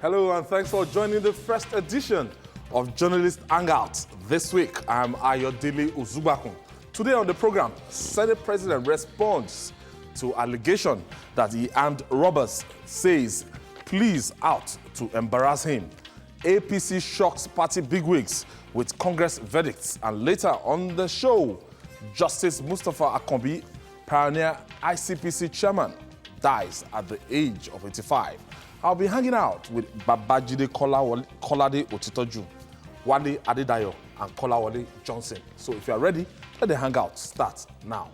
Hello and thanks for joining the first edition of Journalist Hangout. This week, I'm Ayodele Uzubakun. Today on the program, Senate President responds to allegation that he armed robbers, says pleas out to embarrass him. APC shocks party bigwigs with Congress verdicts. And later on the show, Justice Mustafa Akanbi, pioneer ICPC chairman, dies at the age of 85. I'll be hanging out with Babajide Kolade Otitoju, Wale Adedayo, and Kolawole Johnson. So if you are ready, let the hangout start now.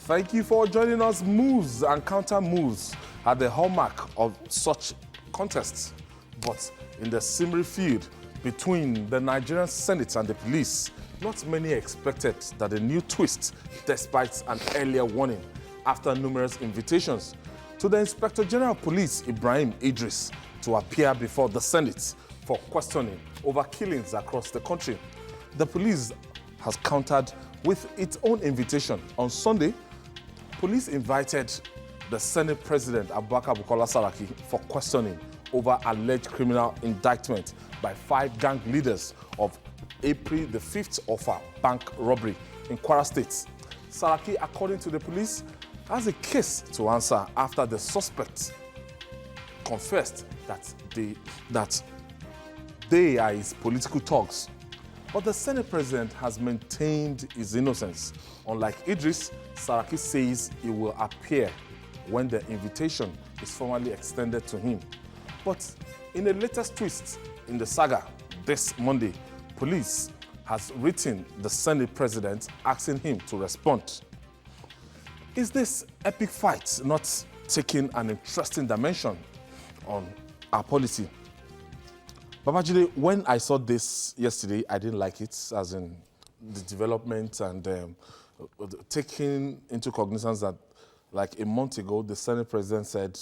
Thank you for joining us. Moves and counter moves are the hallmark of such contests. But in the Simri feud between the Nigerian Senate and the police, not many expected that a new twist, despite an earlier warning after numerous invitations to the Inspector General of Police, Ibrahim Idris, to appear before the Senate for questioning over killings across the country. The police has countered with its own invitation. On Sunday, police invited the Senate President, Abubakar Bukola Saraki, for questioning over alleged criminal indictment by 5 gang leaders of April the 5th Offa bank robbery in Kwara State. Saraki, according to the police, has a case to answer after the suspects confessed that they are his political thugs. But the Senate President has maintained his innocence. Unlike Idris, Saraki says he will appear when the invitation is formally extended to him. But in a latest twist in the saga, this Monday, police has written the Senate President asking him to respond. Is this epic fight not taking an interesting dimension on our policy? Babajide, when I saw this yesterday, I didn't like it, as in the development and taking into cognizance that like a month ago, the Senate President said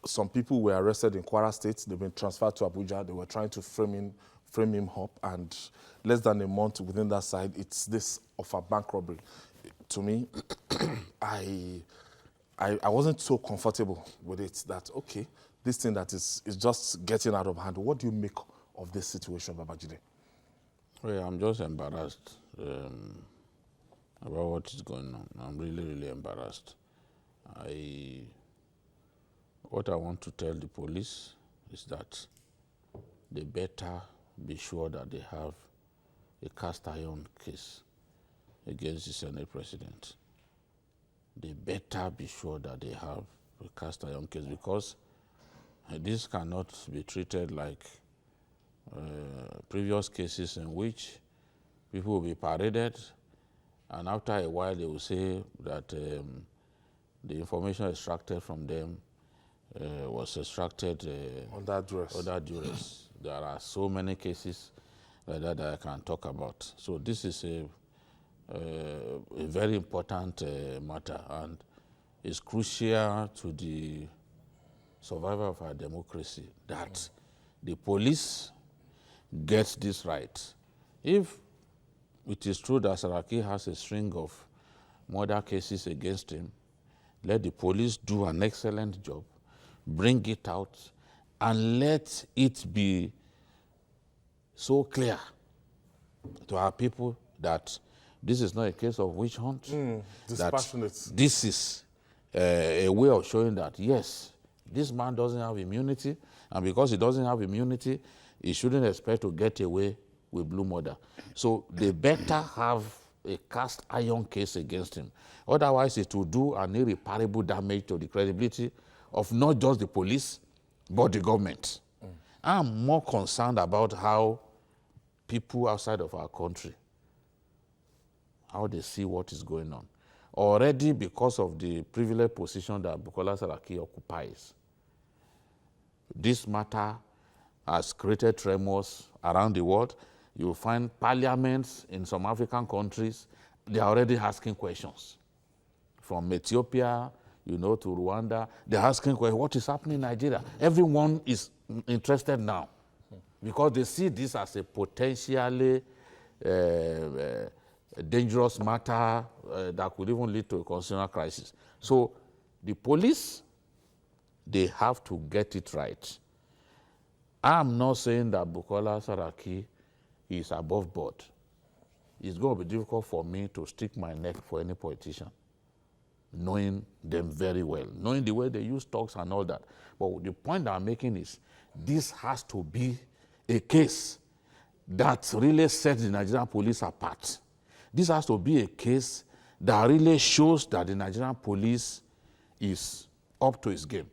some people were arrested in Kwara State. They've been transferred to Abuja. They were trying to frame him up. And less than a month within that side, it's this of a bank robbery. To me, I wasn't so comfortable with it that, okay, this thing that is just getting out of hand. What do you make of this situation, Babajide? Well, I'm just embarrassed about what is going on. I'm really, really embarrassed. What I want to tell the police is that they better be sure that they have a cast iron case against the Senate President. They better be sure that they have a cast iron case, because this cannot be treated like previous cases in which people will be paraded, and after a while they will say that the information extracted from them was extracted under duress. There are so many cases like that I can talk about. So this is a very important matter, and it's crucial to the survival of our democracy that the police gets this right. If it is true that Saraki has a string of murder cases against him, let the police do an excellent job, bring it out, and let it be so clear to our people that this is not a case of witch hunt. Dispassionate. That this is a way of showing that, yes, this man doesn't have immunity, and because he doesn't have immunity, he shouldn't expect to get away with blue murder. So they better have a cast iron case against him. Otherwise, it will do an irreparable damage to the credibility of not just the police, but the government. I'm more concerned about how people outside of our country, how they see what is going on. Already, because of the privileged position that Bukola Saraki occupies, this matter has created tremors around the world. You will find parliaments in some African countries, they are already asking questions. From Ethiopia, to Rwanda, they're asking questions, what is happening in Nigeria? Everyone is interested now. because they see this as a potentially dangerous matter that could even lead to a constitutional crisis. So the police, they have to get it right. I'm not saying that Bukola Saraki is above board. It's going to be difficult for me to stick my neck for any politician, knowing them very well, knowing the way they use talks and all that. But the point I'm making is this has to be a case that really sets the Nigerian police apart. This has to be a case that really shows that the Nigerian police is up to its game.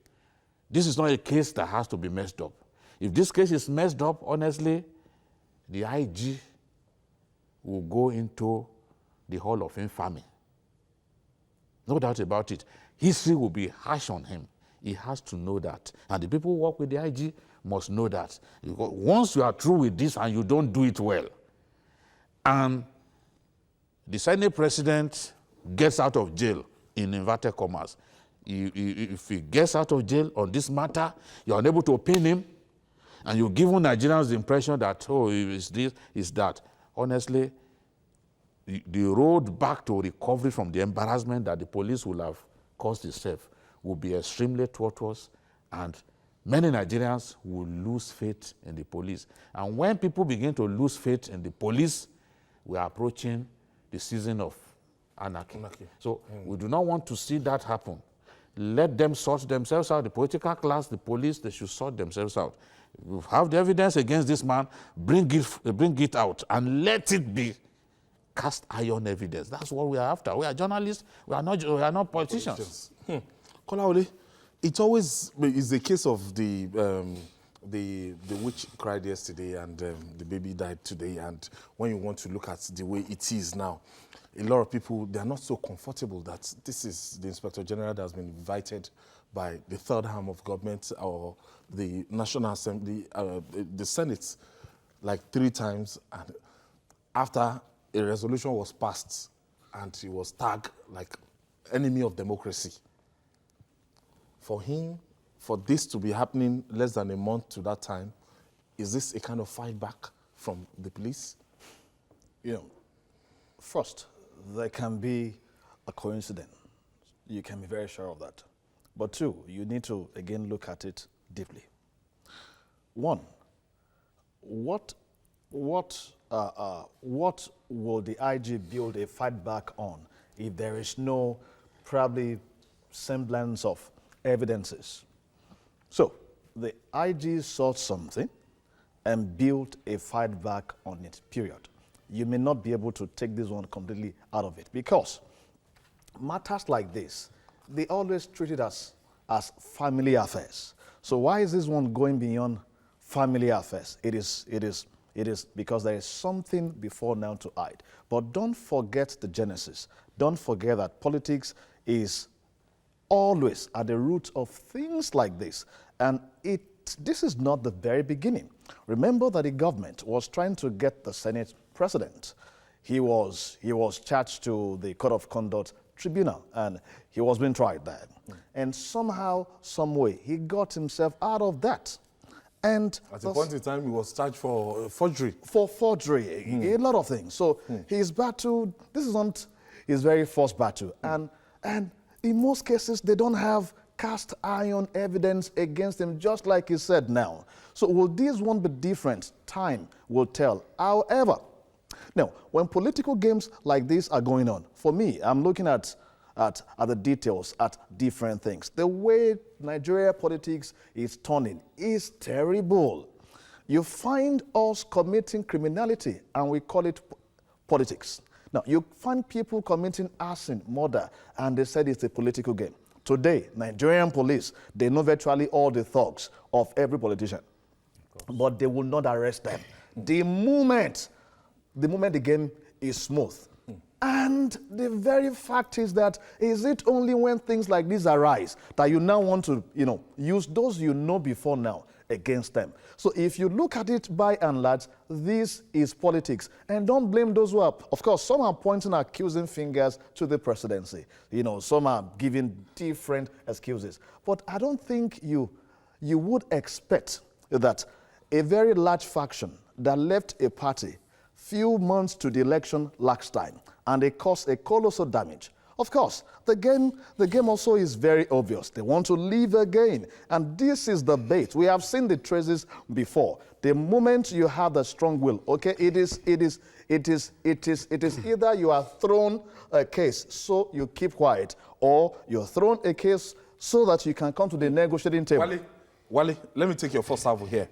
This is not a case that has to be messed up. If this case is messed up, honestly, the IG will go into the Hall of Infamy. No doubt about it. History will be harsh on him. He has to know that. And the people who work with the IG must know that. Because once you are through with this and you don't do it well, and the Senate president gets out of jail, in inverted commas, if he gets out of jail on this matter, you're unable to pin him, and you've given Nigerians the impression that, oh, it's this, it's that. Honestly, the road back to recovery from the embarrassment that the police will have caused itself will be extremely tortuous, and many Nigerians will lose faith in the police. And when people begin to lose faith in the police, we are approaching the season of anarchy. So we do not want to see that happen. Let them sort themselves out. The political class, the police, they should sort themselves out. You have the evidence against this man, bring it out, and let it be cast iron evidence. That's what we are after. We are journalists. We are not politicians. Kolawole, it always is the case of the witch cried yesterday and the baby died today. And when you want to look at the way it is now, a lot of people, they are not so comfortable that this is the Inspector General that has been invited by the third arm of government or the National Assembly, the Senate, like 3 times. And after a resolution was passed and he was tagged like enemy of democracy. For him, for this to be happening less than a month to that time, is this a kind of fight back from the police? You know, first, there can be a coincidence. You can be very sure of that. But 2, you need to, again, look at it deeply. 1, what will the IG build a fight back on if there is no probably semblance of evidences? So the IG saw something and built a fight back on it, period. You may not be able to take this one completely out of it because matters like this, they always treat it as family affairs. So why is this one going beyond family affairs? It is because there is something before now to hide. But don't forget the genesis. Don't forget that politics is always at the root of things like this. And this is not the very beginning. Remember that the government was trying to get the Senate president. He was charged to the Court of Conduct Tribunal, and he was being tried there. And somehow, some way, he got himself out of that. And at a point in time, he was charged for forgery. For forgery, a lot of things. So his battle, this is not his very first battle. And in most cases, they don't have cast iron evidence against him, just like he said now. So will this one be different? Time will tell. However, now, when political games like this are going on, for me, I'm looking at the details, at different things. The way Nigeria politics is turning is terrible. You find us committing criminality, and we call it politics. Now, you find people committing arson, murder, and they said it's a political game. Today, Nigerian police, they know virtually all the thugs of every politician, but they will not arrest them. The moment the game is smooth. And the very fact is that, is it only when things like this arise that you now want to, use those you know before now against them? So if you look at it by and large, this is politics. And don't blame those who are, of course, some are pointing accusing fingers to the presidency. Some are giving different excuses. But I don't think you would expect that a very large faction that left a party few months to the election last time, and they caused a colossal damage. Of course, the game also is very obvious. They want to leave again, and this is the bait. We have seen the traces before. The moment you have the strong will, okay, it is either you are thrown a case so you keep quiet, or you're thrown a case so that you can come to the negotiating table. Wale, let me take your first salvo here.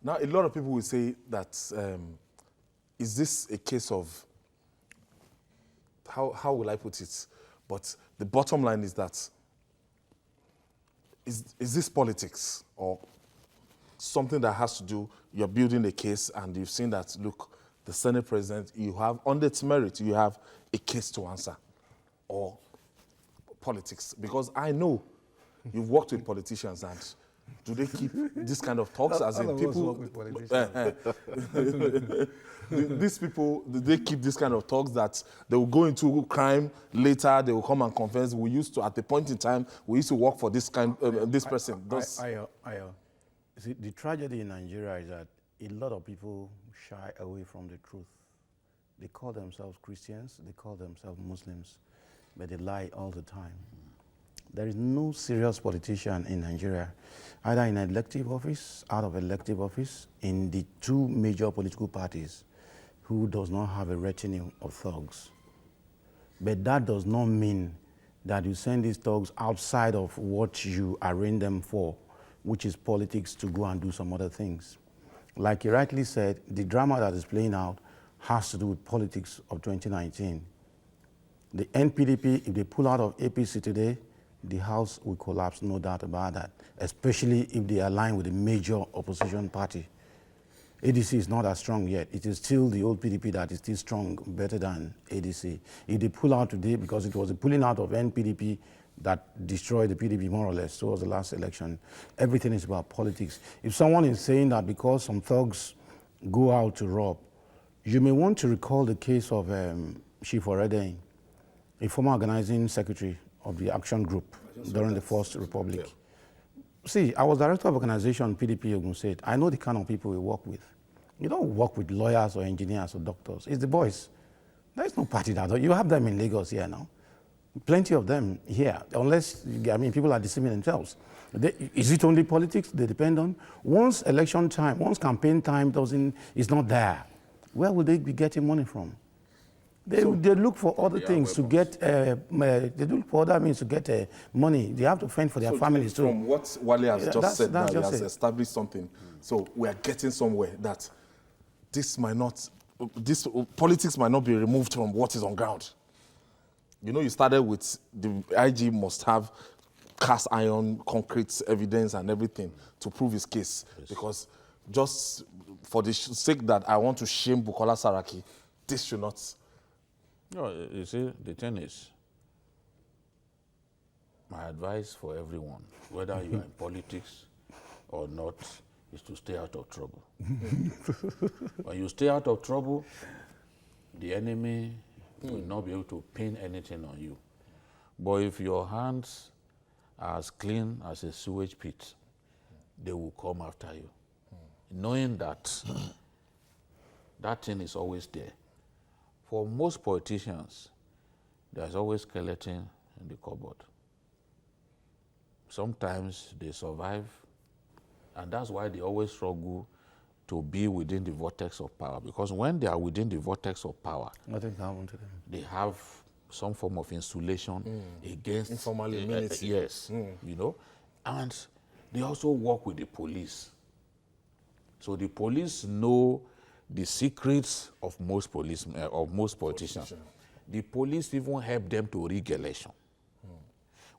Now, a lot of people will say that, is this a case of, how will I put it? But the bottom line is that, is this politics or something that has to do, you're building a case and you've seen that, look, the Senate President, you have, on its merit, you have a case to answer, or politics? Because I know you've worked with politicians, and do they keep this kind of talks? As in people, these people, do they keep this kind of talks that they will go into crime later? They will come and confess. We used to, at the point in time, we used to work for this kind, this person. See, the tragedy in Nigeria is that a lot of people shy away from the truth. They call themselves Christians, they call themselves Muslims, but they lie all the time. There is no serious politician in Nigeria, either in elective office, out of elective office, in the two major political parties, who does not have a retinue of thugs. But that does not mean that you send these thugs outside of what you arrange them for, which is politics, to go and do some other things. Like you rightly said, the drama that is playing out has to do with politics of 2019. The NPDP, if they pull out of APC today, the House will collapse, no doubt about that, especially if they align with a major opposition party. ADC is not as strong yet. It is still the old PDP that is still strong, better than ADC. If they pull out today, because it was the pulling out of NPDP that destroyed the PDP more or less, so was the last election. Everything is about politics. If someone is saying that because some thugs go out to rob, you may want to recall the case of Chief Oredein, a former organizing secretary of the Action Group during the First Republic. Yeah. See, I was director of organization PDP Ogun State. I know the kind of people we work with. You don't work with lawyers or engineers or doctors. It's the boys. There is no party that, you have them in Lagos here now. Plenty of them here, unless, I mean, people are deceiving themselves. Is it only politics they depend on? Once election time, once campaign time is not there, where will they be getting money from? They look for other things to get, they look for other means to get money. They have to fend for their families too. From what Wale has just said now, he has established something. So we are getting somewhere that this politics might not be removed from what is on ground. You know, you started with the IG must have cast iron, concrete evidence and everything to prove his case. Yes. Because just for the sake that I want to shame Bukola Saraki, this should not. No, you see, the thing is, my advice for everyone, whether you are in politics or not, is to stay out of trouble. When you stay out of trouble, the enemy will not be able to pin anything on you. But if your hands are as clean as a sewage pit, they will come after you, knowing that that thing is always there. For most politicians, there's always skeleton in the cupboard. Sometimes they survive, and that's why they always struggle to be within the vortex of power. Because when they are within the vortex of power, nothing can happen to them. They have some form of insulation against informal immunity. Yes, you know, and they also work with the police. So the police know the secrets of most politicians. The police even help them to rig election.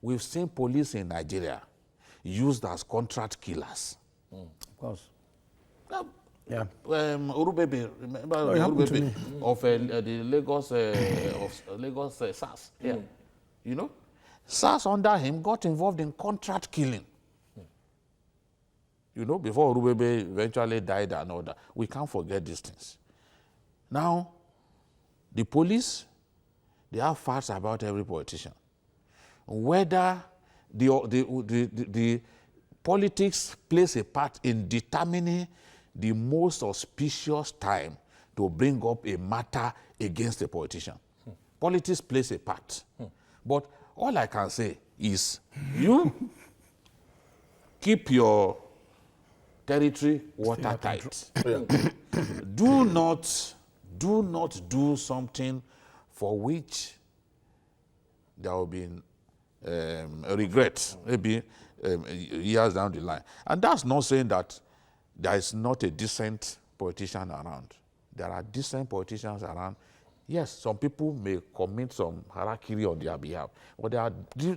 We've seen police in Nigeria used as contract killers. Of course. Yeah. Urubebe, remember Urubebe of the Lagos SARS? Yeah. You know, SARS under him got involved in contract killing. You know, before Urubebe eventually died and all that. We can't forget these things. Now, the police, they have facts about every politician. Whether the politics plays a part in determining the most auspicious time to bring up a matter against a politician. Politics plays a part. But all I can say is you keep your territory watertight. Do not do something for which there will be a regret, maybe years down the line. And that's not saying that there is not a decent politician around. There are decent politicians around. Yes, some people may commit some harakiri on their behalf, but there are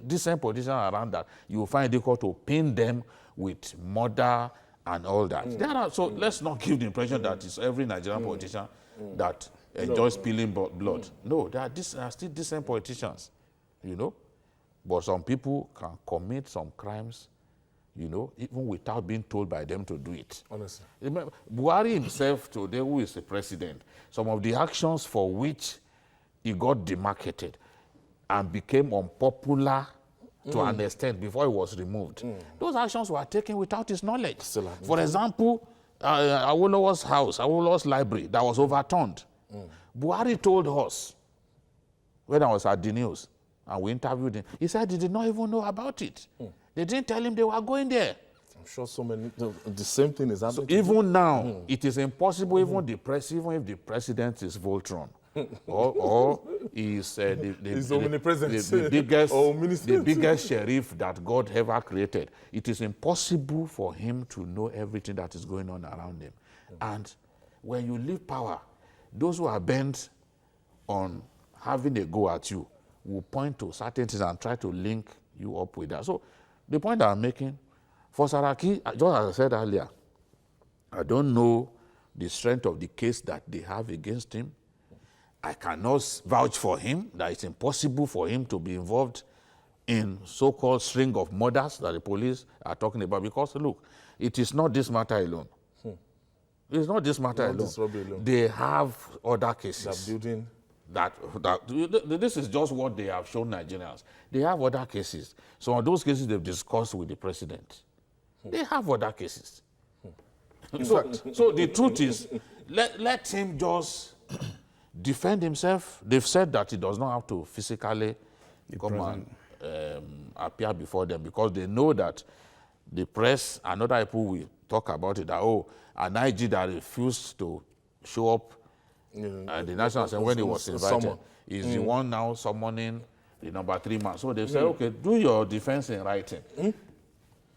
decent politicians around that you will find it difficult to paint them with murder and all that. There are, so let's not give the impression that it's every Nigerian politician that enjoys spilling blood. No, there are still decent politicians, you know. But some people can commit some crimes, you know, even without being told by them to do it. Honestly. Remember, Buhari himself today, who is the president, some of the actions for which he got demarcated and became unpopular to an extent before he was removed, those actions were taken without his knowledge. For example, Awolowo's house, Awolowo's library, that was overturned. Buhari told us, when I was at the news, and we interviewed him, he said he did not even know about it. They didn't tell him they were going there. I'm sure so many, the same thing is happening. So even now, it is impossible, even if the president is Voltron, or is the biggest sheriff that God ever created. It is impossible for him to know everything that is going on around him. And when you leave power, those who are bent on having a go at you will point to certain things and try to link you up with that. So the point I'm making, for Saraki, just as I said earlier, I don't know the strength of the case that they have against him. I cannot vouch for him that it's impossible for him to be involved in so-called string of murders that the police are talking about, because, look, it is not this matter alone. It's not this matter alone. They have other cases. They're building. This is just what they have shown Nigerians. They have other cases. Some of those cases they've discussed with the president. They have other cases. So the truth is, let him just defend himself. They've said that he does not have to physically come and appear before them, because they know that the press and other people will talk about it, that, oh, an IG that refused to show up at the National Assembly when he was invited is the one now summoning the number 3 man. So they say, okay, do your defense in writing.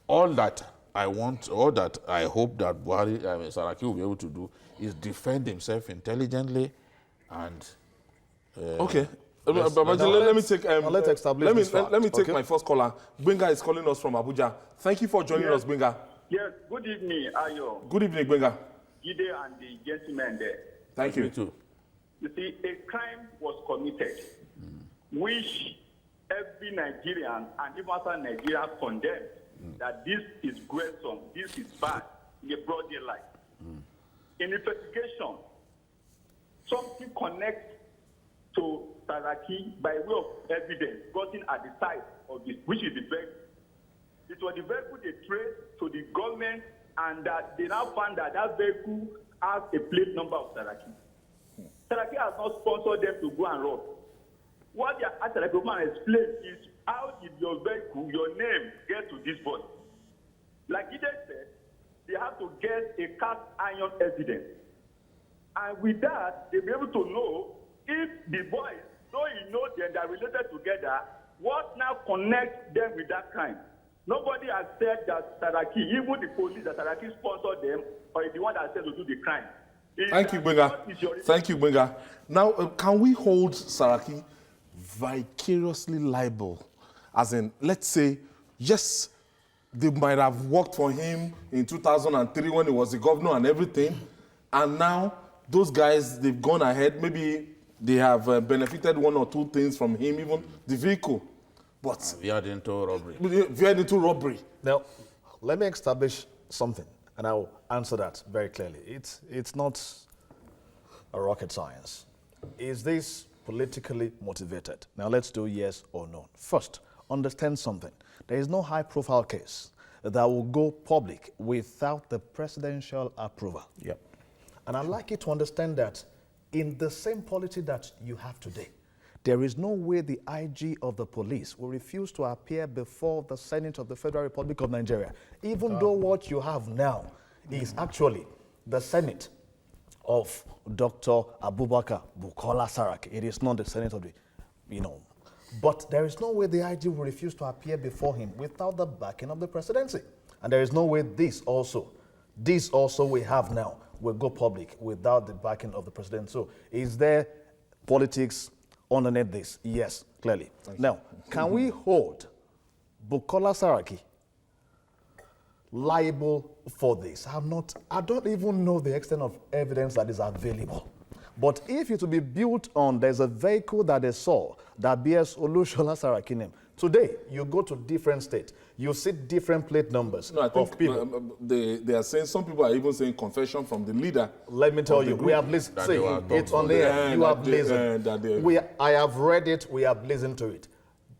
All that I want, all that I hope that Saraki will be able to do is defend himself intelligently and... okay. Let me take. Let's establish this fact. Let me take my first caller. Benga is calling us from Abuja. Thank you for joining us, Benga. Yes. Good evening, Ayo. Good evening, Benga. Gide and the gentleman there. Thank you. too. You see, a crime was committed, which every Nigerian and even outside Nigeria condemned that this is gruesome, this is bad, in a broad daylight. In investigation, something connects to Saraki by way of evidence gotten at the site of this, which is the vehicle. It was the vehicle they traced to the government, and that they now found that that vehicle has a plate number of Saraki. Saraki has not sponsored them to go and rob. What they are asking Saraki to explain is, how did your vehicle, your name, get to this boy? Like he said, they have to get a cast iron evidence. And with that, they'll be able to know if the boys, though you know them, they are related together, what now connects them with that crime? Nobody has said that Saraki, even the police, that Saraki sponsored them, or is the one that said to do the crime. Thank you, Benga. Thank you, Benga. Now, can we hold Saraki vicariously liable? As in, let's say, yes, they might have worked for him in 2003 when he was the governor and everything, and now those guys, they've gone ahead, maybe they have benefited one or two things from him, even the vehicle. But veered into robbery. Veered into robbery. Now, let me establish something, and I will answer that very clearly. It's not a rocket science. Is this politically motivated? Now, let's do yes or no. First, understand something. There is no high-profile case that will go public without the presidential approval. Yep. And I'd like you to understand that in the same polity that you have today, there is no way the IG of the police will refuse to appear before the Senate of the Federal Republic of Nigeria, even though what you have now is actually the Senate of Dr. Abubakar Bukola Saraki. It is not the Senate of the, But there is no way the IG will refuse to appear before him without the backing of the presidency. And there is no way this also we have now will go public without the backing of the president. So is there politics underneath this? Yes, clearly. Now, can we hold Bukola Saraki liable for this? I don't even know the extent of evidence that is available. But if it to be built on, there's a vehicle that they saw that bears Olushola Saraki name. Today, you go to different states, you see different plate numbers of people. They are saying, some people are even saying confession from the leader. Let me tell you, we have listened. See, it's on the air. You have listened. I have read it, we have listened to it.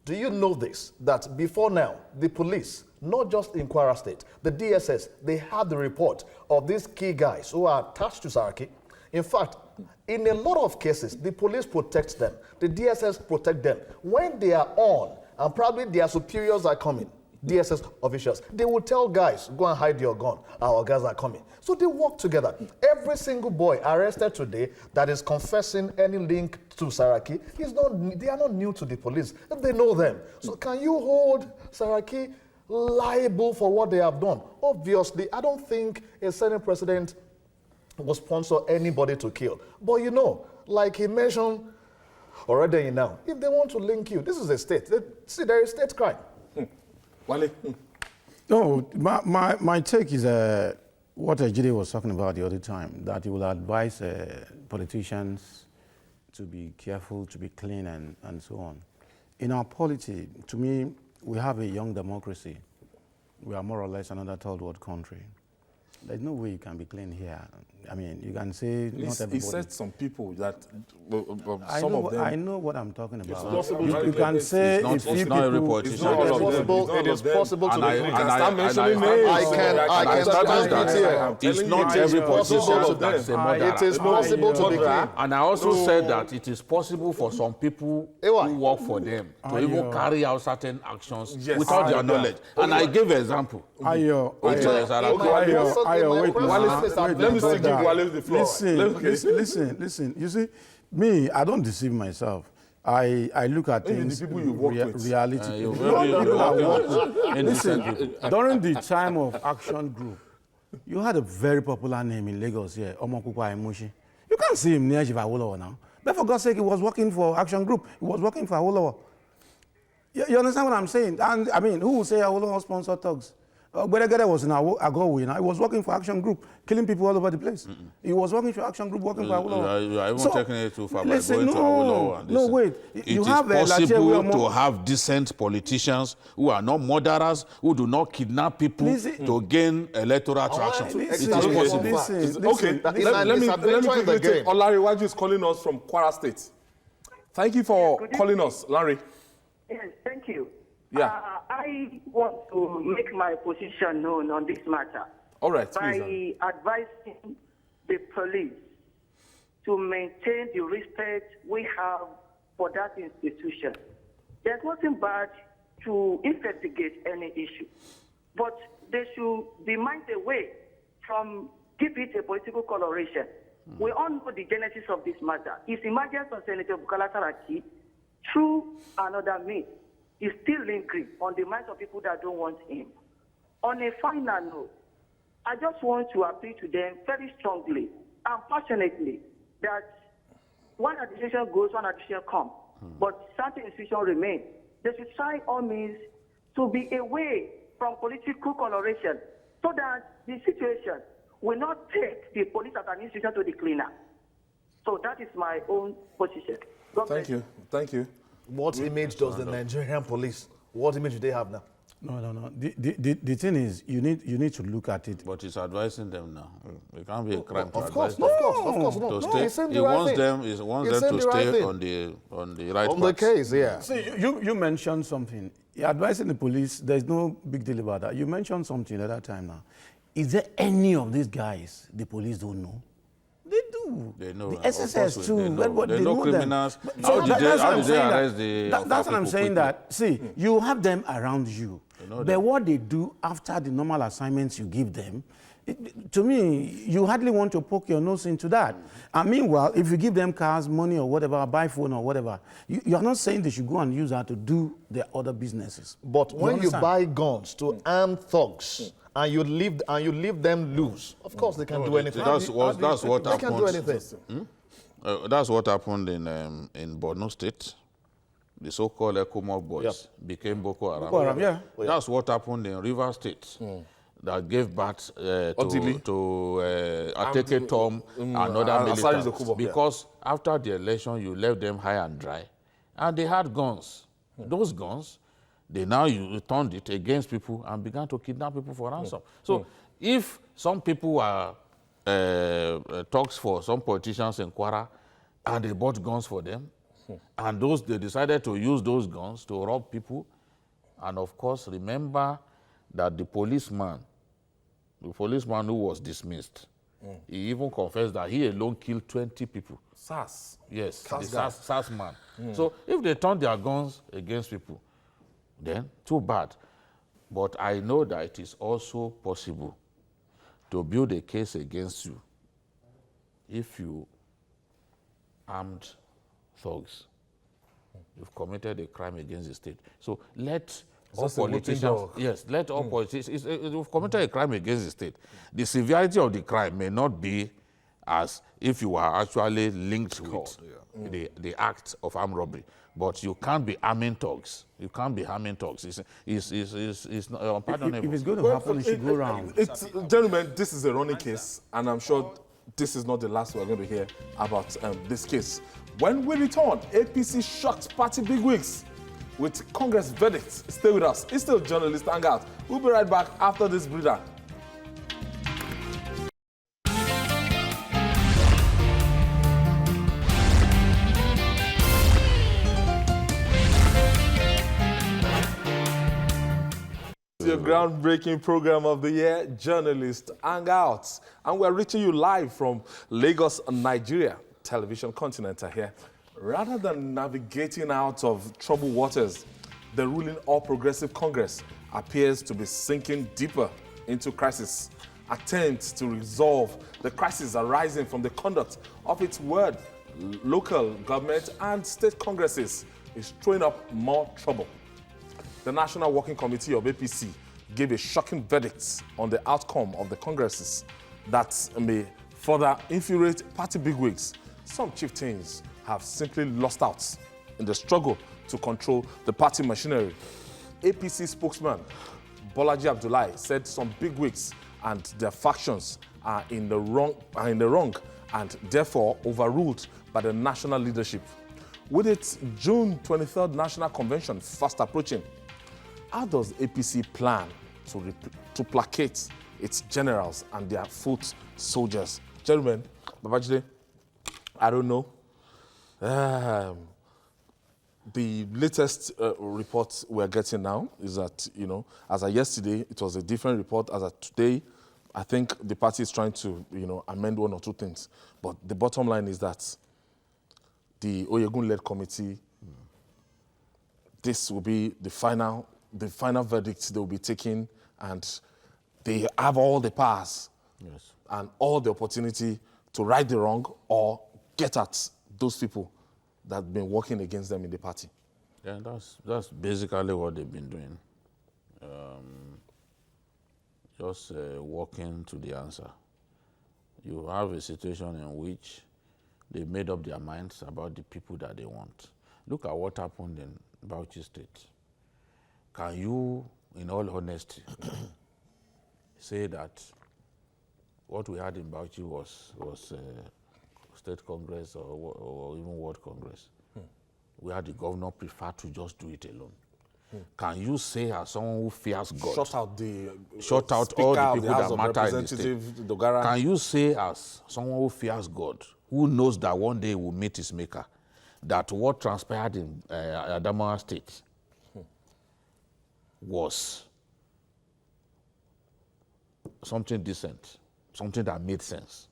Do you know this? That before now, the police, not just in Kwara State, the DSS, they had the report of these key guys who are attached to Saraki. In fact, in a lot of cases, the police protect them. The DSS protect them. When they are on, and probably their superiors are coming, DSS officials, they will tell guys, go and hide your gun, our guys are coming. So they work together. Every single boy arrested today that is confessing any link to Saraki, they are not new to the police. They know them. So can you hold Saraki liable for what they have done? Obviously, I don't think a Senate president will sponsor anybody to kill. But like he mentioned already now, if they want to link you, this is a state. See, there is state crime. Wale? No, my take is what Ejide was talking about the other time, that he will advise politicians to be careful, to be clean, and so on. In our polity, to me, we have a young democracy. We are more or less another third world country. There's no way you can be clean here. I mean, you can say not everybody. He said some people that I know what I'm talking about. Possible you can say it's not every politician. It is possible to be clean. Start mentioning names. I can establish that here. It's not every politician that's a murderer. It is possible to be clean. And I also said that it is possible for some people who work for them to even carry out certain actions without their knowledge. And I gave an example. Let me still give Wale the floor. Listen. You see, me, I don't deceive myself. I look at things the people you work with. reality. Listen, during the time of Action Group, you had a very popular name in Lagos here, Omokukwa Imushi. You can't see him near Jiva Awolowo now. But for God's sake, he was working for Action Group. He was working for Awolowo. You understand what I'm saying? And I mean, who will say Awolowo sponsored thugs? Gberegede was in Agowe now. He was working for Action Group, killing people all over the place. He was working for Action Group, working for Awolowo. You are even taking it too far by going to Awolowo. No, wait. It is possible to have decent politicians who are not murderers, who do not kidnap people to gain electoral traction. It is possible. Okay, let me quickly take Olariwaju is calling us from Kwara State. Thank you for calling us, Larry. Yes, thank you. Yeah. I want to make my position known on this matter. All right, by please. advising the police to maintain the respect we have for that institution. There's nothing bad to investigate any issue, but they should be minded away from give it a political coloration. We all know the genesis of this matter. His emergence on Senator Bukola Saraki through another means is still lingering on the minds of people that don't want him. On a final note, I just want to appeal to them very strongly and passionately that one administration goes, one administration comes, but certain institutions remain. They should try all means to be away from political coloration so that the situation will not take the police as an institution to the cleaner. So that is my own position. Thank you. What image does the Nigerian police, what image do they have now? No. The thing is, you need to look at it. But he's advising them now. It can't be a crime to Of course, advise them. of course, no. To No, stay. he's saying He the right wants thing. them He's to saying the stay right thing. on the right On the path. case, yeah. See, you mentioned something. You're advising the police. There's no big deal about that. You mentioned something at that time now. Is there any of these guys the police don't know? They do. They know. The Of course SSS too. they know. They know them. criminals. But- How did they that's what I'm arrest saying the that- That's what I'm people saying. quickly? That see, you have them around you, know but them. what they do after the normal assignments you give them, to me, you hardly want to poke your nose into that. And meanwhile, if you give them cars, money, or whatever, buy phone or whatever, you are not saying they should go and use that to do their other businesses. But when you understand? buy guns to arm thugs and you leave them loose, of course they can do anything. That's what They can do happened. anything. That's what happened in Borno State. The so-called Ekomog boys became Boko Haram. Boko Haram, yeah. That's what happened in River State. That gave birth Odili. to Ateke Tom and other Asari militants. Dokubo. Because after the election, you left them high and dry. And they had guns. Those guns, they now turned it against people and began to kidnap people for ransom. So if some people are talks for some politicians in Kwara and they bought guns for them, and they decided to use those guns to rob people, and of course, remember that the policeman who was dismissed, he even confessed that he alone killed 20 people. SARS. Yes, SARS the guy. SARS man. So if they turn their guns against people, then too bad. But I know that it is also possible to build a case against you if you armed thugs. You've committed a crime against the state. So let all just a whooping politicians, dog. yes, let all politicians, you've committed a crime against the state. The severity of the crime may not be as if you are actually linked with the act of armed robbery. But you can't be arming thugs. You can't be harming thugs. It's not unpardonable. If it's going to happen, it should go round. Gentlemen, this is a running case, and I'm sure this is not the last we're going to hear about this case. When we return, APC shocked party bigwigs with Congress verdicts. Stay with us. It's still Journalist Hangout. We'll be right back after this breather. Your groundbreaking program of the year, Journalist Hangout. And we're reaching you live from Lagos, Nigeria. Television Continental here. Rather than navigating out of troubled waters, the ruling All Progressive Congress appears to be sinking deeper into crisis. Attempts to resolve the crisis arising from the conduct of its word, local government and state congresses is throwing up more trouble. The National Working Committee of APC gave a shocking verdict on the outcome of the congresses that may further infuriate party bigwigs. Some chieftains have simply lost out in the struggle to control the party machinery. APC spokesman Bolaji Abdullahi said some bigwigs and their factions are in the wrong and therefore overruled by the national leadership. With its June 23rd National Convention fast approaching, how does APC plan to placate its generals and their foot soldiers? Gentlemen, Babajide, I don't know. The latest report we're getting now is that, as of yesterday, it was a different report. As of today, I think the party is trying to, amend one or two things. But the bottom line is that the Oyegun-led committee, this will be the final verdict they will be taking, and they have all the powers and all the opportunity to right the wrong or get at those people that have been working against them in the party. Yeah, that's basically what they've been doing. Just walking to the answer. You have a situation in which they made up their minds about the people that they want. Look at what happened in Bauchi State. Can you, in all honesty, say that what we had in Bauchi was State Congress or even World Congress? We had the governor prefer to just do it alone. can you say as someone who fears God? Shut out the Shut out Speaker all the of people House that of matter in the Representatives, state. Dogara. Can you say as someone who fears God, who knows that one day he will meet his maker, that what transpired in Adamawa State was something decent, something that made sense?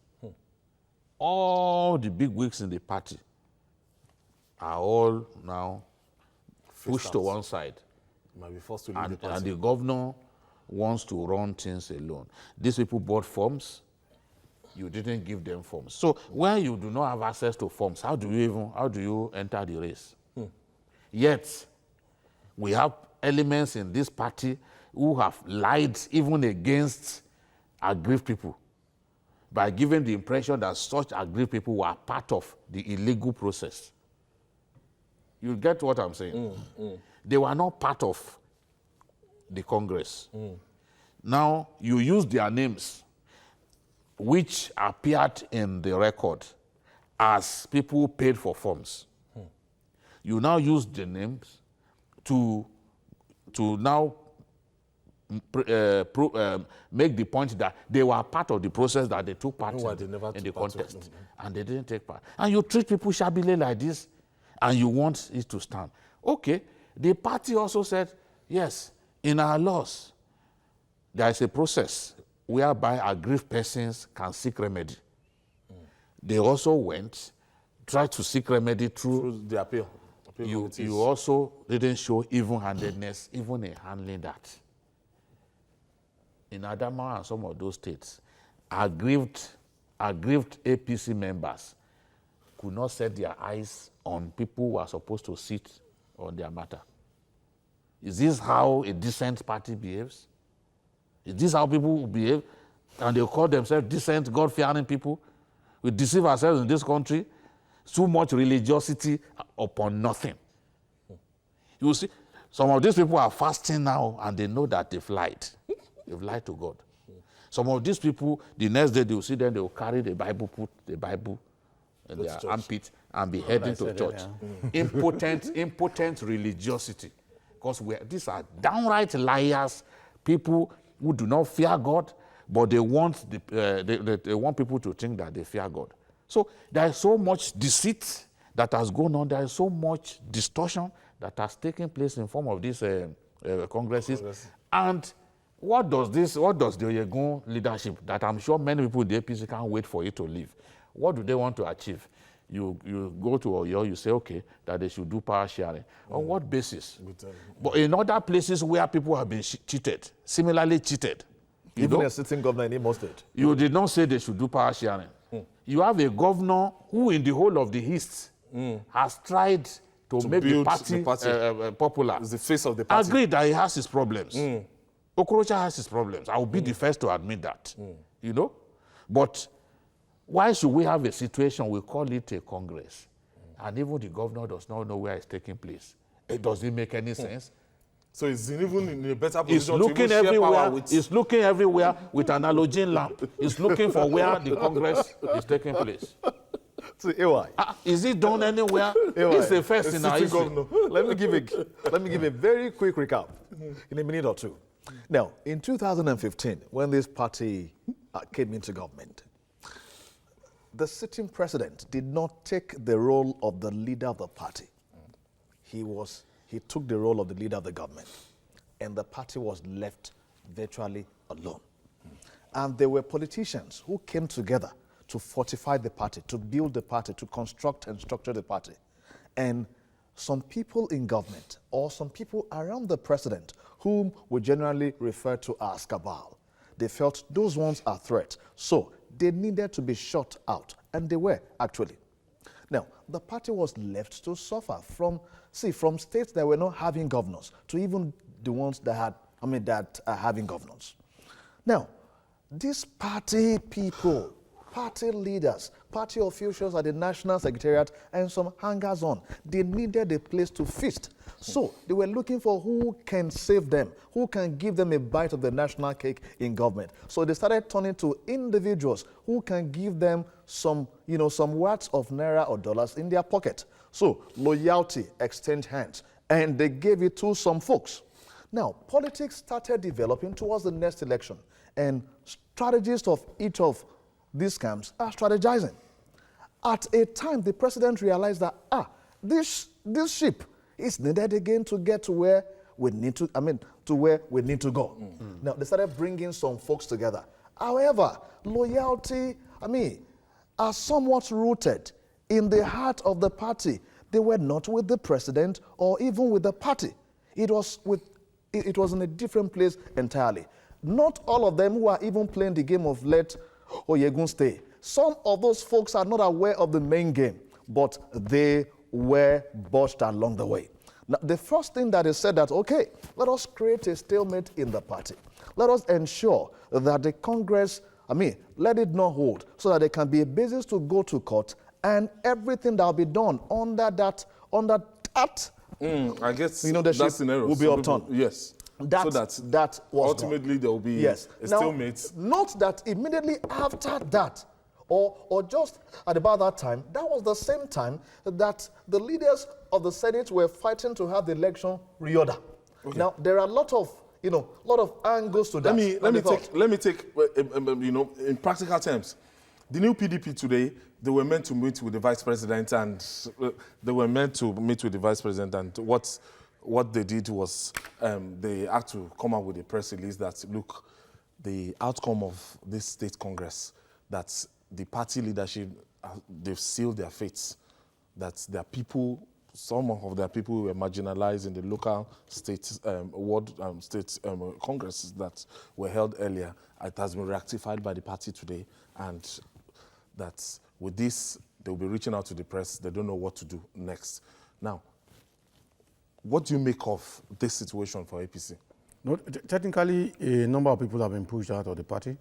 All the big wigs in the party are all now pushed to one side. Might be forced to leave the party. And the governor wants to run things alone. These people bought forms. You didn't give them forms. So when you do not have access to forms, how do you enter the race? Yet, we have elements in this party who have lied even against aggrieved people by giving the impression that such aggrieved people were part of the illegal process. You get what I'm saying? They were not part of the Congress. Now, you use their names, which appeared in the record as people who paid for forms. You now use the names to now make the point that they were part of the process, that they took part in the contest, and they didn't take part. And you treat people shabbily like this, and you want it to stand. Okay, the party also said, yes, in our laws, there is a process whereby aggrieved persons can seek remedy. They also tried to seek remedy through the appeal. You also didn't show even-handedness even in handling that. In Adamawa and some of those states, aggrieved APC members could not set their eyes on people who are supposed to sit on their matter. Is this how a decent party behaves? Is this how people behave? And they call themselves decent, God-fearing people? We deceive ourselves in this country. Too much religiosity upon nothing. You see, some of these people are fasting now and they know that they've lied. They've lied to God. Some of these people, the next day they will see them, they will carry the Bible, put the Bible in their armpit and be heading to church. Impotent religiosity. Because these are downright liars, people who do not fear God, but they want they want people to think that they fear God. So there is so much deceit that has gone on. There is so much distortion that has taken place in form of these congresses. And what does the Oyegun leadership, that I'm sure many people in the APC can't wait for it to leave, what do they want to achieve? You go to Oyo, you say, okay, that they should do power sharing. On what basis? But in other places where people have been cheated, similarly cheated. Even a sitting governor in Imo State. You did not say they should do power sharing. You have a governor who in the whole of the East has tried to make the party popular. It's the face of the party. Agreed that he has his problems. Okorocha has his problems. I will be the first to admit that. You know? But why should we have a situation, we call it a Congress, and even the governor does not know where it's taking place? It doesn't make any sense. So it's even in a better position It's looking to share power with... It's looking everywhere with an halogen lamp. It's looking for where the Congress is taking place. So, AY. Is it done anywhere? It's the first in our history. Let me give a very quick recap in a minute or two. Now, in 2015, when this party came into government, the sitting president did not take the role of the leader of the party. He took the role of the leader of the government, and the party was left virtually alone. And there were politicians who came together to fortify the party, to build the party, to construct and structure the party. And some people in government, or some people around the president, whom we generally refer to as cabal, they felt those ones are threats. So they needed to be shut out, and they were actually. Now, the party was left to suffer from states that were not having governors to even the ones that are having governors. Now, these party people, party leaders, party officials at the National Secretariat, and some hangers-on, they needed a place to feast. So they were looking for who can save them, who can give them a bite of the national cake in government. So they started turning to individuals who can give them some words of naira or dollars in their pocket. So loyalty, exchange hands, and they gave it to some folks. Now, politics started developing towards the next election, and strategists of each of these camps are strategizing. At a time, the president realized that, this ship is needed again to get to where we need to, to where we need to go. Now, they started bringing some folks together. However, loyalty, are somewhat rooted in the heart of the party. They were not with the president or even with the party. It was in a different place entirely. Not all of them who are even playing the game of let Oyegun stay. Some of those folks are not aware of the main game, but they were botched along the way. Now, the first thing that is said that, okay, let us create a stalemate in the party. Let us ensure that the Congress, let it not hold, so that there can be a basis to go to court, and everything that will be done under that I guess that scenario will be upturned. Yes. That was ultimately there will be a stalemate. Now, not that immediately after that, or just at about that time, that was the same time that the leaders of the Senate were fighting to have the election reorder. Okay. Now, there are a lot of angles to that. Let me take in practical terms, the new PDP today, they were meant to meet with the vice president, and what they did was they had to come out with a press release that, look, the outcome of this state congress, that the party leadership, they've sealed their fates, that their people, some of their people were marginalized in the local state, congresses that were held earlier. It has been rectified by the party today, and that with this, they'll be reaching out to the press. They don't know what to do next. Now, what do you make of this situation for APC? No, technically, a number of people have been pushed out of the party,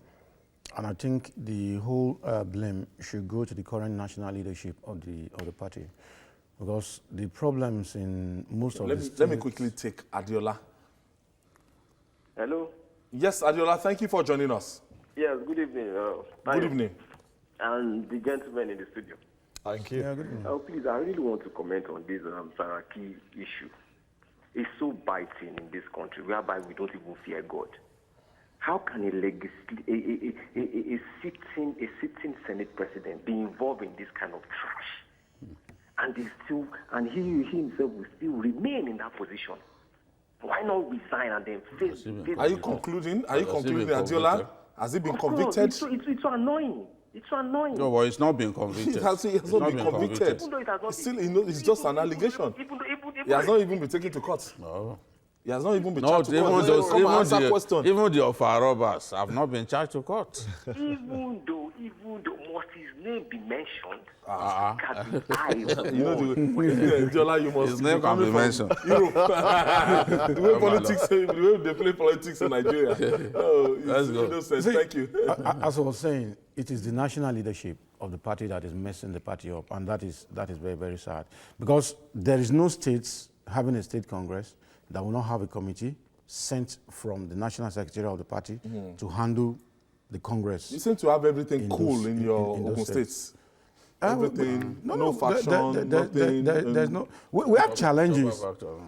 and I think the whole blame should go to the current national leadership of the party, because the problems in most of the states... Let me quickly take Adiola. Hello? Yes, Adiola, thank you for joining us. Yes, good evening. Good evening. And the gentleman in the studio. Thank you. Yeah, good evening. Please, I really want to comment on this Saraki issue. It's so biting in this country, whereby we don't even fear God. How can a sitting Senate president be involved in this kind of trash? And he himself will still remain in that position? Why not resign and then face? Are you concluding, Adiola? Has he been convicted? It's so annoying. It's so annoying. No, well, it's not been convicted. He has not been convicted. Even though it has not It's just an allegation. He has not even been taken to court. No. He has not even been No, charged to court. even the Offa robbers have not been charged to court. Even though must his name be mentioned? Adiola, you must. His name can be mentioned. Europe. The way they play politics in Nigeria. Let's go. Thank you. As I was saying, it is the national leadership of the party that is messing the party up, and that is very, very sad. Because there is no states having a state congress that will not have a committee sent from the national secretary of the party to handle the congress. You seem to have everything cool in your Ogun states. Everything, no faction, nothing. There's no. We have challenges.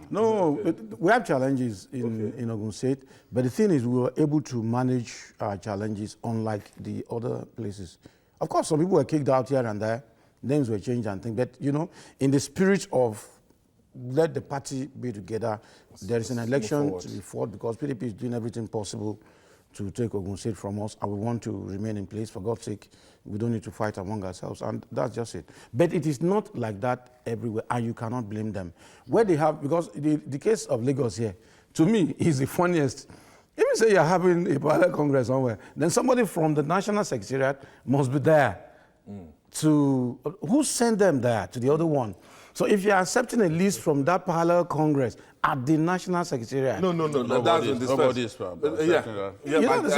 We have challenges in Ogun State, but the thing is, we were able to manage our challenges unlike the other places. Of course, some people were kicked out here and there, names were changed and things, but in the spirit of let the party be together, there is an election to be fought, because PDP is doing everything possible to take Ogun State from us, and we want to remain in place. For God's sake, we don't need to fight among ourselves, and that's just it. But it is not like that everywhere, and you cannot blame them. Where they have, because the case of Lagos here, to me, is the funniest. If you say you're having a parallel congress somewhere, then somebody from the national secretariat must be there. Who sent them there to the other one? So if you're accepting a list from that parallel congress at the national secretariat... No, that's in this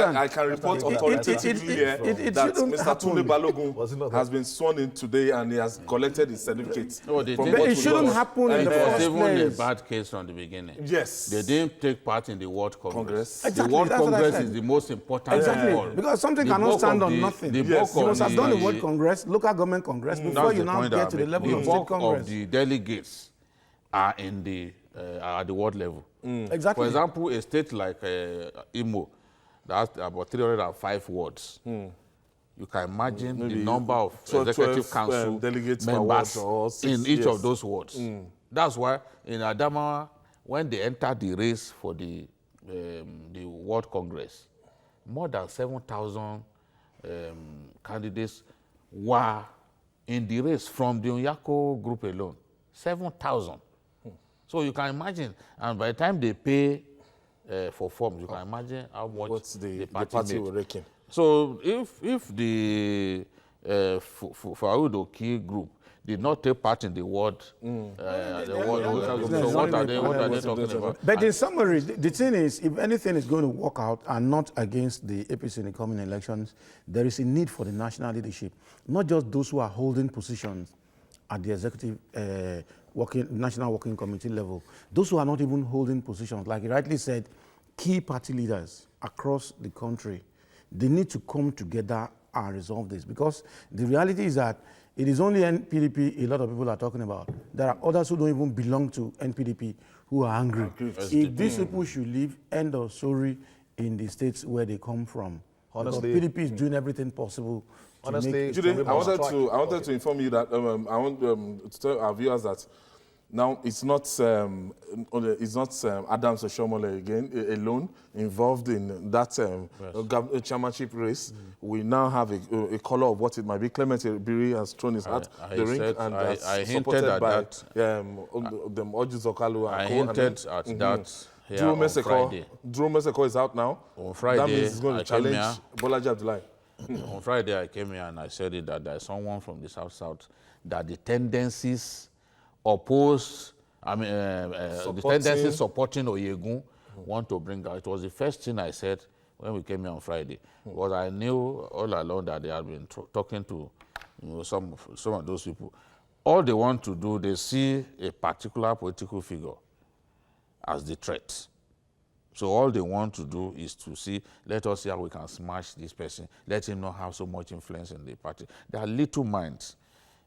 I can report authoritatively here that Mr. Tunde Balogun has been sworn in today, and he has collected his certificate. But it shouldn't happen in the first place. It was even a bad case from the beginning. Yes. They didn't take part in the World Congress. Exactly, the World Congress is the most important of all. Because something cannot stand on nothing. You must have done the World Congress, local government congress, before you now get to the level of state congress. The delegates are in the at the ward level. Exactly. For example, a state like Imo, that has about 305 wards. You can imagine the number of executive council delegates per members ward or six, in each yes. of those wards. That's why in Adamawa, when they entered the race for the World Congress, more than 7,000 candidates were in the race from the Onyako group alone. 7,000. So you can imagine, and by the time they pay for forms, you can imagine how much What's the party party made. will reckon? So if the Faudoki group did not take part in the ward, so what are they talking about? But in summary, the thing is, if anything is going to work out and not against the APC in the coming elections, there is a need for the national leadership, not just those who are holding positions at the executive national working committee level, those who are not even holding positions, like you rightly said, key party leaders across the country, they need to come together and resolve this, because the reality is that it is only NPDP a lot of people are talking about. There are others who don't even belong to NPDP who are angry. If these people should leave, end of story in the states where they come from. Honestly, because PDP is doing everything possible to honestly, make Jude, I wanted to inform you that I want to tell our viewers that now it's not Adams Oshomole again alone involved in that chairmanship race. We now have a color of what it might be. Clement Ebiri has thrown his hat the ring, and I hinted supported at by that. them Ojus Okalu and I co. hinted at that here Drew on Friday. Drew Meseko is out now. On Friday, that means he's going to I came challenge here. Bolaji Abdullahi. On Friday, I came here and I said it that there's someone from the South that the tendencies oppose, the tendencies supporting Oyegun want to bring out. It was the first thing I said when we came here on Friday, because I knew all along that they had been talking to some of those people. All they want to do, they see a particular political figure as the threat. So all they want to do is to see, let us see how we can smash this person. Let him not have so much influence in the party. There are little minds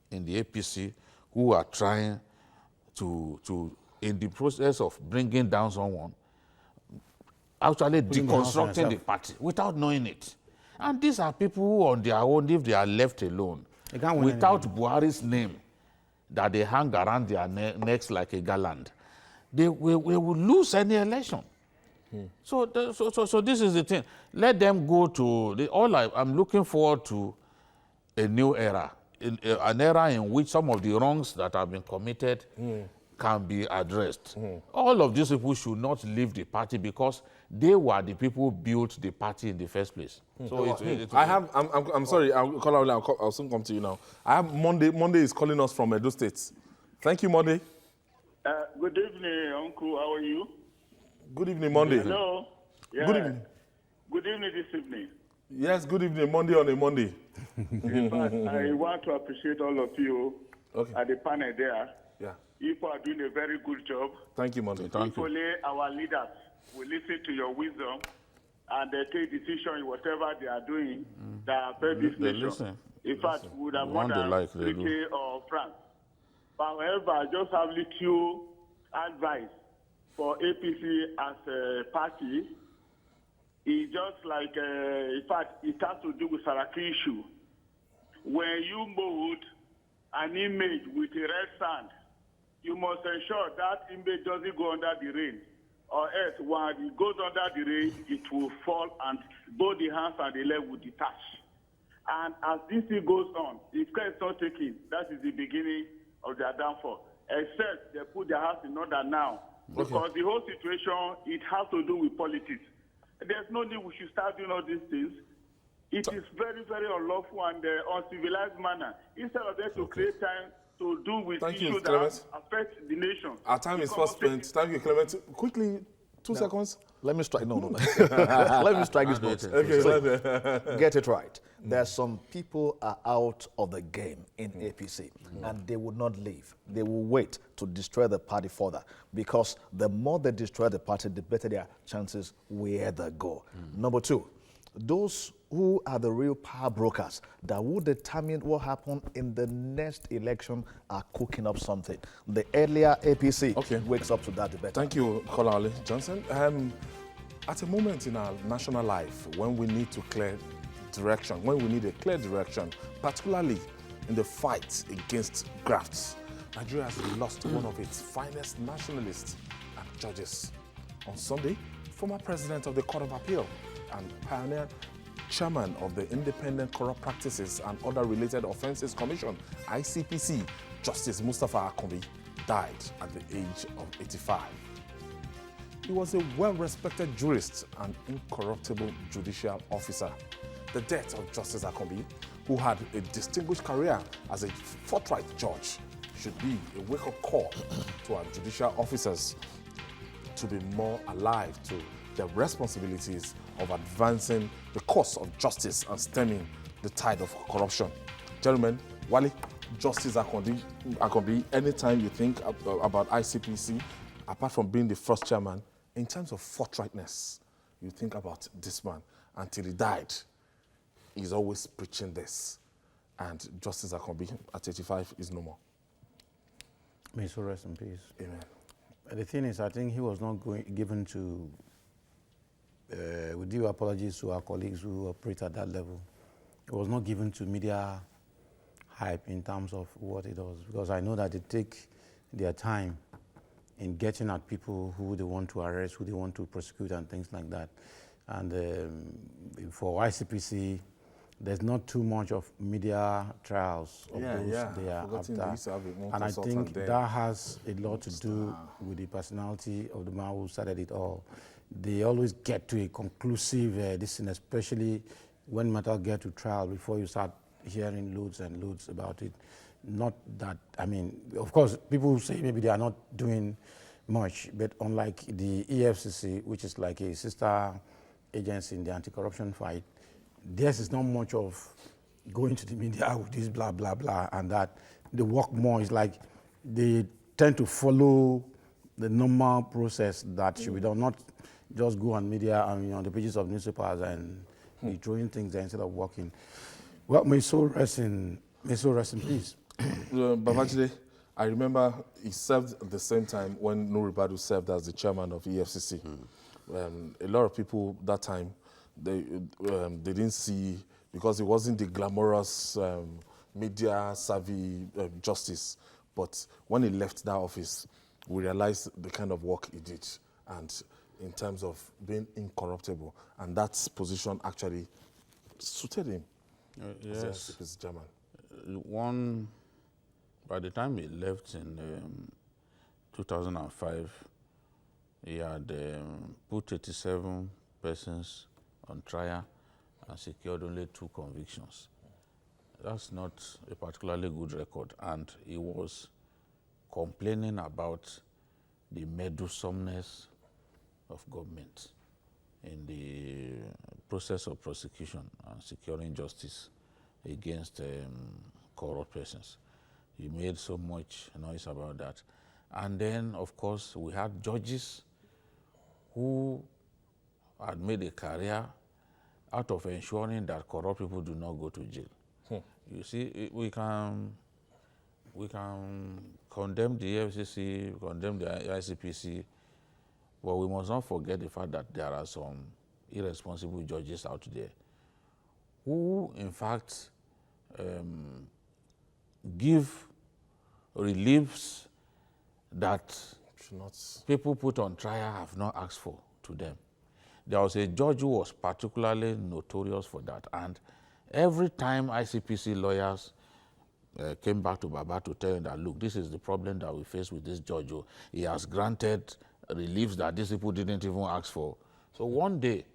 in the APC who are trying to in the process of bringing down someone, actually deconstructing the party without knowing it. And these are people who on their own, if they are left alone, without Buhari's name, that they hang around their necks like a garland, they will lose any election. So this is the thing. Let them go to I'm looking forward to a new era, an era in which some of the wrongs that have been committed can be addressed. All of these people should not leave the party because they were the people who built the party in the first place. So I'm sorry. I'll soon come to you now. I have Monday. Monday is calling us from Edo State. Thank you, Monday. Good evening, Uncle. How are you? Good evening, Monday. Hello. Yeah. Good evening. Good evening this evening. Yes, good evening, Monday on a Monday. In fact, I want to appreciate all of you at the panel there. Yeah. You are doing a very good job. Thank you, Monday. Thank you. Only our leaders will listen to your wisdom and they take decision in whatever they are doing that affect this nation. Listen. In fact, we would have more Want than to like, they UK or France. However, I just have little advice for APC as a party. It's just like, in fact, it has to do with Saraki issue. When you mold an image with a red sand, you must ensure that image doesn't go under the rain. Or else, when it goes under the rain, it will fall and both the hands and the leg will detach. And as this thing goes on, if care is not taken, that is the beginning of their downfall. Except they put their house in order now. Because the whole situation, it has to do with politics. There's no need we should start doing all these things. It is very, very unlawful and uncivilized manner. Instead of them to create time to do with issues that affect the nation. Our time is fast spent. Thank you, Clement. Quickly, 2 seconds. Let me strike. No. Let me strike this box. Okay, so, get it right. There's some people are out of the game in APC, and they will not leave. They will wait to destroy the party further, because the more they destroy the party, the better their chances where they go. Number two, those who are the real power brokers that will determine what happened in the next election are cooking up something. The earlier APC wakes up to that, the better. Thank you, Kola Ali Johnson. At a moment in our national life when we need to clear direction, when we need a clear direction, particularly in the fight against grafts, Nigeria has lost one of its finest nationalists and judges. On Sunday, former president of the Court of Appeal and pioneer chairman of the Independent Corrupt Practices and Other Related Offences Commission, ICPC, Justice Mustafa Akanbi, died at the age of 85. He was a well-respected jurist and incorruptible judicial officer. The death of Justice Akanbi, who had a distinguished career as a forthright judge, should be a wake-up call to our judicial officers to be more alive to the responsibilities of advancing the cause of justice and stemming the tide of corruption. Gentlemen, Wale, Justice Akanbi, anytime you think about ICPC, apart from being the first chairman, in terms of forthrightness, you think about this man. Until he died, he's always preaching this. And Justice Akanbi at 85 is no more. May so rest in peace. Amen. The thing is, I think he was not given to, with due apologies to our colleagues who operate at that level, it was not given to media hype in terms of what it does, because I know that they take their time in getting at people who they want to arrest, who they want to prosecute and things like that. And for ICPC, there's not too much of media trials of those they are after. And I think that has a lot to do with the personality of the man who started it all. They always get to a conclusive this, especially when matters get to trial, before you start hearing loads and loads about it. Not that, I mean, of course, people who say maybe they are not doing much, but unlike the EFCC, which is like a sister agency in the anti-corruption fight, theirs is not much of going to the media with this blah, blah, blah, and that. They work more. It's like they tend to follow the normal process that should be done, not just go on media and on the pages of newspapers and be throwing things there instead of working. Well, may so rest in peace. Babajide, I remember he served at the same time when Nuri Badu served as the chairman of EFCC. A lot of people that time, they didn't see, because it wasn't the glamorous media savvy justice. But when he left that office, we realized the kind of work he did, and in terms of being incorruptible, and that position actually suited him. Yes. As chairman. By the time he left in 2005, he had put 87 persons on trial and secured only 2 convictions. That's not a particularly good record, and he was complaining about the meddlesomeness of government in the process of prosecution and securing justice against corrupt persons. He made so much noise about that. And then, of course, we had judges who had made a career out of ensuring that corrupt people do not go to jail. You see, we can condemn the FCC, condemn the ICPC, but we must not forget the fact that there are some irresponsible judges out there who, in fact, give reliefs that people put on trial have not asked for to them. There was a judge who was particularly notorious for that, and every time ICPC lawyers came back to Baba to tell him that, look, this is the problem that we face with this judge. He has granted reliefs that these people didn't even ask for. So one day,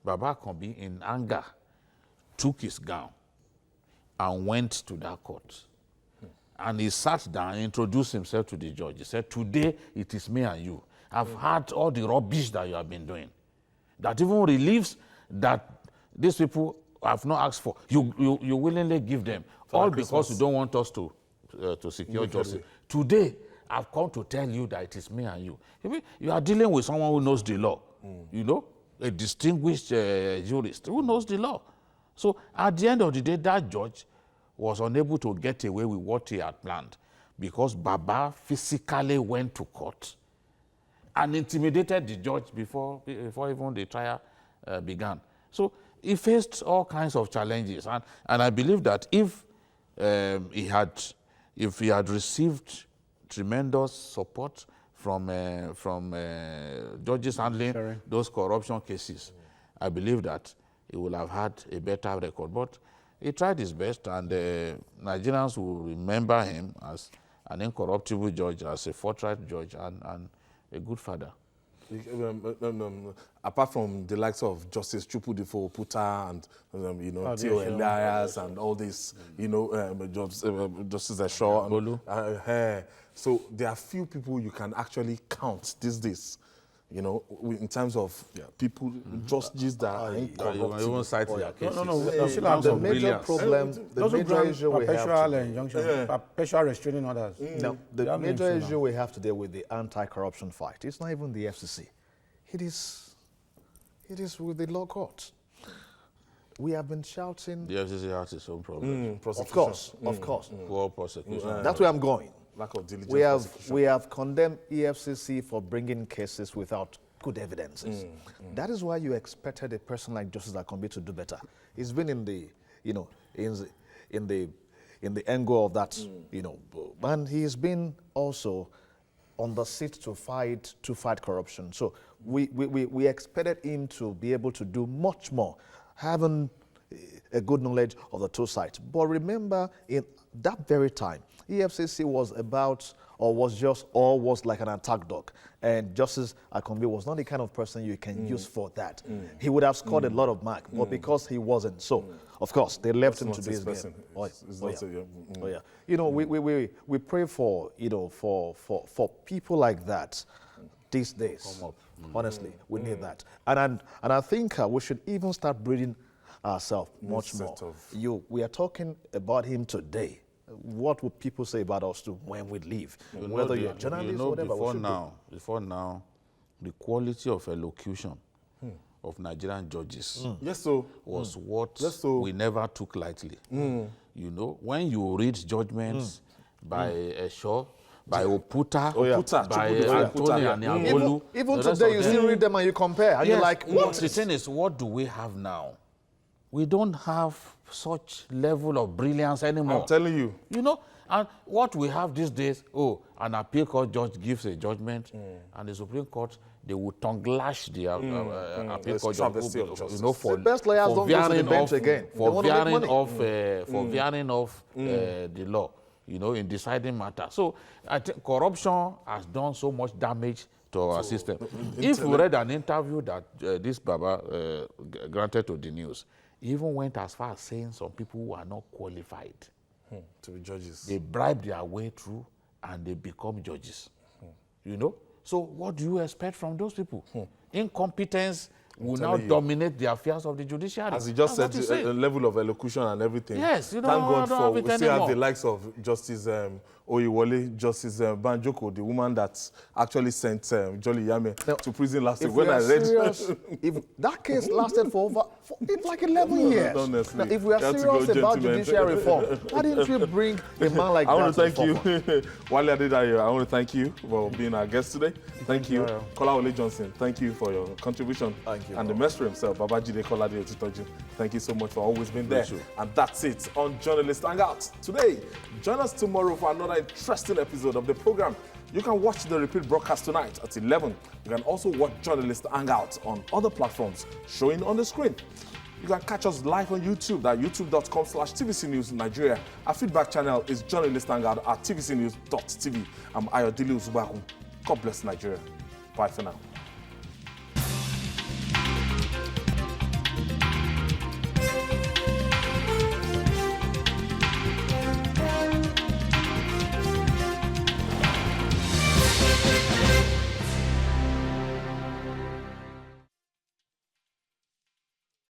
Baba Akanbi, in anger, took his gown and went to that court. And he sat down and introduced himself to the judge. He said, today it is me and you. I've heard all the rubbish that you have been doing. That even reliefs that these people have not asked for, you willingly give them. All because you don't want us to secure justice. Today, I've come to tell you that it is me and you. You are dealing with someone who knows the law, you know? a distinguished jurist who knows the law. So at the end of the day, that judge was unable to get away with what he had planned because Baba physically went to court and intimidated the judge before even the trial began. So he faced all kinds of challenges. And I believe that if he had received tremendous support from judges handling those corruption cases, I believe that he would have had a better record. But he tried his best, and Nigerians will remember him as an incorruptible judge, as a forthright judge, and a good father. Apart from the likes of Justice Chupudifo Puta and Theo Elias and all this, Justice Eshaw. So there are few people you can actually count these days, in terms of people, judges that are incorruptible. You won't cite their cases. The major problem, the major issue we have today, perpetual restraining orders. No, the major issue we have today with the anti-corruption fight, it's not even the FCC. It is with the law courts. We have been shouting. The FCC has its own problem. Of course. Poor prosecution. That's where I'm going. Lack of diligence. We have condemned EFCC for bringing cases without good evidences. That is why you expected a person like Justice Akanbi to do better. He's been in the, in the angle of that, and he's been also on the seat to fight corruption. So we expected him to be able to do much more, having a good knowledge of the two sides. But remember, in that very time, EFCC was like an attack dog, and Justice Akanbi was not the kind of person you can use for that. He would have scored a lot of marks, but because he wasn't, so of course they left him to do his game. We pray for for people like that these days. Honestly, we need that, and I think we should even start breeding ourselves much more. We are talking about him today. What would people say about us too when we leave? Whether you're a journalist, whatever. Before now, the quality of elocution of Nigerian judges was what we never took lightly. When you read judgments by Eshaw, by Oputa, by Anthony and Nyangolu. Even today, you still read them and you compare. And you're like, what? The thing is, what do we have now? We don't have such level of brilliance anymore. I'm telling you. And what we have these days, an appeal court judge gives a judgment, and the Supreme Court, they will tongue lash the appeal court judge, the best lawyers don't go to the bench again. For veering off the law, in deciding matters. So I think corruption has done so much damage to our system. If you read an interview that this Baba granted to the news, he even went as far as saying some people who are not qualified to be judges. They bribe their way through and they become judges. So what do you expect from those people? Incompetence will now dominate the affairs of the judiciary. As you just said, the level of elocution and everything. Yes, thank God for we still have the likes of Justice Oyiwole, Justice Banjoko, the woman that actually sent Jolly Yame to prison last week. When I read, if that case lasted for like 11 years. Honestly, now, if we are serious about judiciary reform, why didn't you bring a man like that? I want to thank you, Wale Adedayo. I want to thank you for being our guest today. Thank you, Kolawole Johnson. Thank you for your contribution. Thank you, and the master himself, Babajide Kolade Otitoju. Thank you so much for always being there. And that's it on Journalist Hangout today. Join us tomorrow for another interesting episode of the program. You can watch the repeat broadcast tonight at 11. You can also watch Journalist Hangout on other platforms showing on the screen. You can catch us live on YouTube at youtube.com/TVC News Nigeria. Our feedback channel is Journalist Hangout at tvcnews.tv. I'm Ayodele Uzubaku. God bless Nigeria. Bye for now.